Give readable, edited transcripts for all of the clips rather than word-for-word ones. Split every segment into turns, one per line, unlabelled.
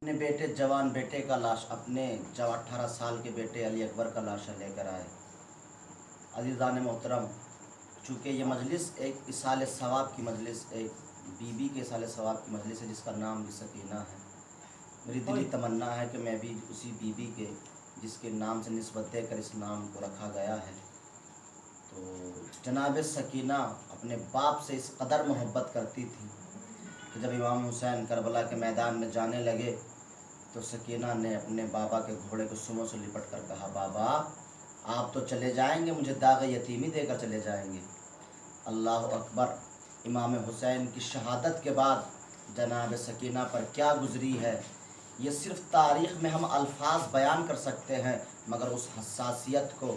अपने बेटे जवान बेटे का लाश अपने जब 18 साल के बेटे अली अकबर का लाशा लेकर आए। अज़ीज़ान मोहतरम, चूँकि ये मजलिस एक इसाले सवाब की मजलिस, एक बीबी के इसाले सवाब की मजलिस है जिसका नाम भी सकीना है। मेरी दिली तमन्ना है कि मैं भी उसी बीबी के जिसके नाम से निस्बत देकर इस नाम को रखा गया है। तो जनाब सकीना अपने बाप से इस कदर मोहब्बत करती थी कि जब इमाम हुसैन करबला के मैदान में जाने लगे तो सकीना ने अपने बाबा के घोड़े को सुमों से लिपट कर कहा, बाबा आप तो चले जाएंगे, मुझे दाग यतीमी देकर चले जाएंगे। अल्लाह अकबर। इमाम हुसैन की शहादत के बाद जनाब सकीना पर क्या गुजरी है, ये सिर्फ तारीख़ में हम अल्फाज बयान कर सकते हैं, मगर उस हसासियत को,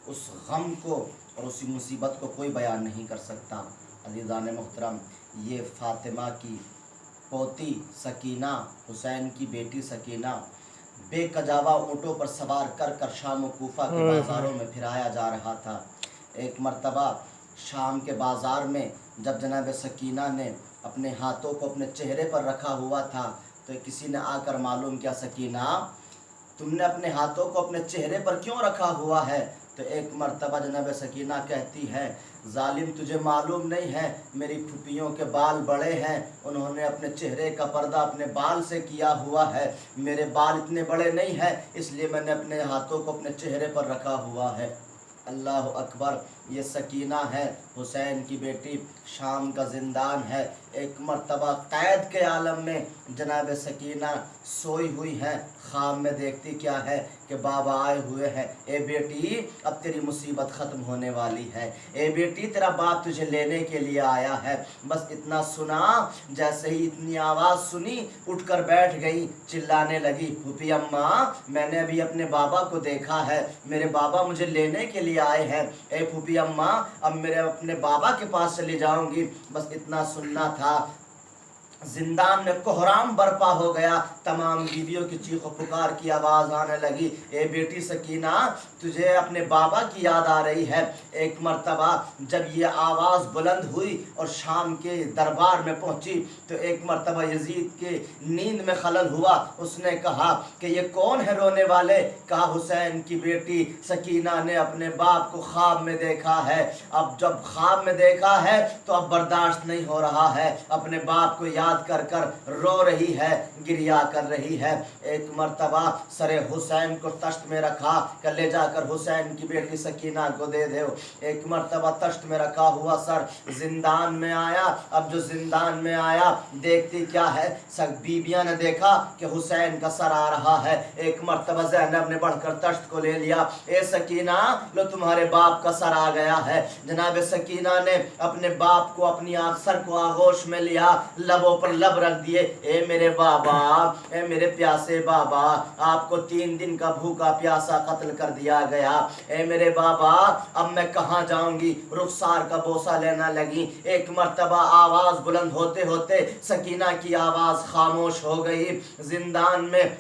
उस गम को और उसी मुसीबत को कोई बयान नहीं कर सकता। अज़ीज़ान मोहतरम, ये फ़ातिमा की पोती सकीना, हुसैन की बेटी सकीना बेकजावा ऊँटों पर सवार कर कर शाम व कूफा के बाज़ारों में फिराया जा रहा था। एक मर्तबा शाम के बाज़ार में जब जनाब सकीना ने अपने हाथों को अपने चेहरे पर रखा हुआ था तो किसी ने आकर मालूम किया, सकीना तुमने अपने हाथों को अपने चेहरे पर क्यों रखा हुआ है? तो एक मर्तबा जनाब सकीना कहती है, जालिम तुझे मालूम नहीं है मेरी फुफियों के बाल बड़े हैं, उन्होंने अपने चेहरे का पर्दा अपने बाल से किया हुआ है, मेरे बाल इतने बड़े नहीं हैं इसलिए मैंने अपने हाथों को अपने चेहरे पर रखा हुआ है। अल्लाह अकबर। ये सकीना है, हुसैन की बेटी, शाम का ज़िंदान है। एक मर्तबा क़ैद के आलम में जनाब सकीना सोई हुई हैं, ख्वाब में देखती क्या है कि बाबा आए हुए हैं, ए बेटी अब तेरी मुसीबत ख़त्म होने वाली है, ए बेटी तेरा बाप तुझे लेने के लिए आया है। बस इतना सुना, जैसे ही इतनी आवाज़ सुनी उठकर बैठ गई, चिल्लाने लगी, फूफी अम्मा मैंने अभी अपने बाबा को देखा है, मेरे बाबा मुझे लेने के लिए आए हैं। ए फूफी अम्मा अब मेरे अपने बाबा के पास चली जाऊंगी। बस इतना सुनना था, जिंदान में कोहराम बर्पा हो गया, तमाम बीवियों की चीख पुकार की आवाज़ आने लगी, ए बेटी सकीना तुझे अपने बाबा की याद आ रही है। एक मर्तबा जब ये आवाज़ बुलंद हुई और शाम के दरबार में पहुंची तो एक मर्तबा यजीद के नींद में खलल हुआ, उसने कहा कि ये कौन है रोने वाले? कहा हुसैन की बेटी सकीना ने अपने बाप को ख्वाब में देखा है, अब जब ख्वाब में देखा है तो अब बर्दाश्त नहीं हो रहा है, अपने बाप को याद कर कर रो रही है, गिरिया कर रही है। एक मर्तबा सरे हुसैन को तश्त में रखा कि ले जाकर हुसैन की बेटी सकीना को दे दो। एक मर्तबा तश्त में रखा हुआ सर जिंदान में आया। अब जो जिंदान में आया देखती क्या है, सब बीबियां ने देखा कि हुसैन का सर आ रहा है। एक मर्तबा ज़ैनब ने बढ़कर तश्त को ले लिया, ए सकीना लो तुम्हारे बाप का सर आ गया है। जनाब सकीना ने अपने बाप को अपनी सर को आगोश में लिया, लबों पर लब रख दिए, ए मेरे बाबा, ए मेरे प्यासे बाबा, आपको 3 दिन का भूखा प्यासा कत्ल कर दिया गया, ए मेरे बाबा अब मैं कहाँ जाऊंगी? रुखसार का बोसा लेना लगी। एक मर्तबा आवाज बुलंद होते होते सकीना की आवाज खामोश हो गई। जिंदान में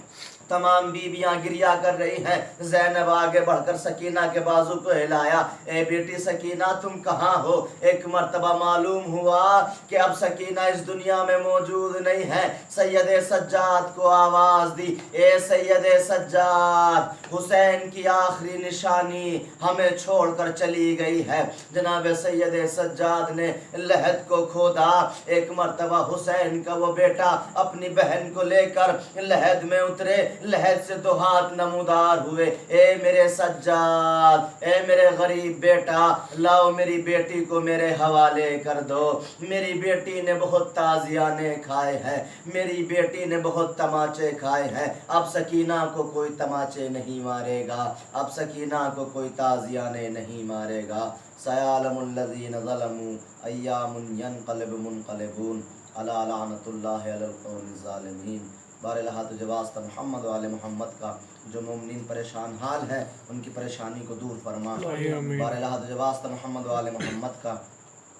तमाम बीबियां गिरिया कर रही हैं। ज़ैनब आगे बढ़कर सकीना के बाजू को हिलाया, ए बेटी सकीना तुम कहाँ हो? एक मर्तबा मालूम हुआ कि अब सकीना इस दुनिया में मौजूद नहीं है। सैयद सज्जाद को आवाज़ दी, ए सैयद सज्जाद, हुसैन की आखिरी निशानी हमें छोड़कर चली गई है। जनाब सैयद सज्जाद ने लहद को खोदा। एक मर्तबा हुसैन का वो बेटा अपनी बहन को लेकर लहद में उतरे, लहद से 2 हाथ नमूदार हुए, ए मेरे सज्जाद, ए मेरे गरीब बेटा, लाओ मेरी बेटी को मेरे हवाले कर दो। मेरी बेटी ने बहुत ताजियाने खाए हैं, मेरी बेटी ने बहुत तमाचे खाए हैं, अब सकीना को कोई तमाचे नहीं मारेगा, अब सकीना को कोई ताजियाने नहीं मारेगा। सयालमुल्लज़ीन ज़लमू अय्यामुन यनक़लिबु मुनक़लिबून अला लानतुल्लाहि अलल क़ौमिज़ ज़ालिमीन। बारहा तुझे वास्ता मोहम्मद वाले मोहम्मद का, जो मोमिनीन परेशान हाल है उनकी परेशानी को दूर फरमा। बारहा तुझे वास्ता मोहम्मद वाले मोहम्मद का,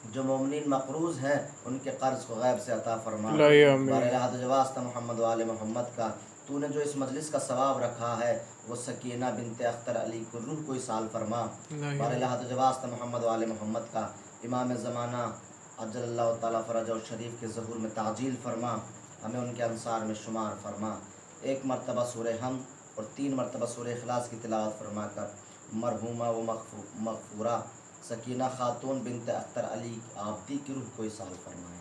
जो मोमिनीन मक़रूज़ हैं उनके कर्ज़ को गैब से अता फरमा। बारहा तुझे वास्ता मोहम्मद वाले मोहम्मद का, तूने जो इस मजलिस का सवाब रखा है वो सकीना बिनते अख्तर अली को रूह को इसाल फरमा। बारहा तुझे वास्ता मोहम्मद वाले मोहम्मद का, इमाम ज़माना अज्जलल्लाहु ताला फ़रजहु शरीफ के ज़हूर में ताजील फरमा, हमें उनके अंसार में शुमार फरमा। 1 مرتبہ سورہ حمد اور 3 مرتبہ سورہ اخلاص کی تلاوت فرما کر مرحومہ و مغفورہ سکینہ خاتون بنت اختر علی آبدی کی روح کو اصال فرمائیں۔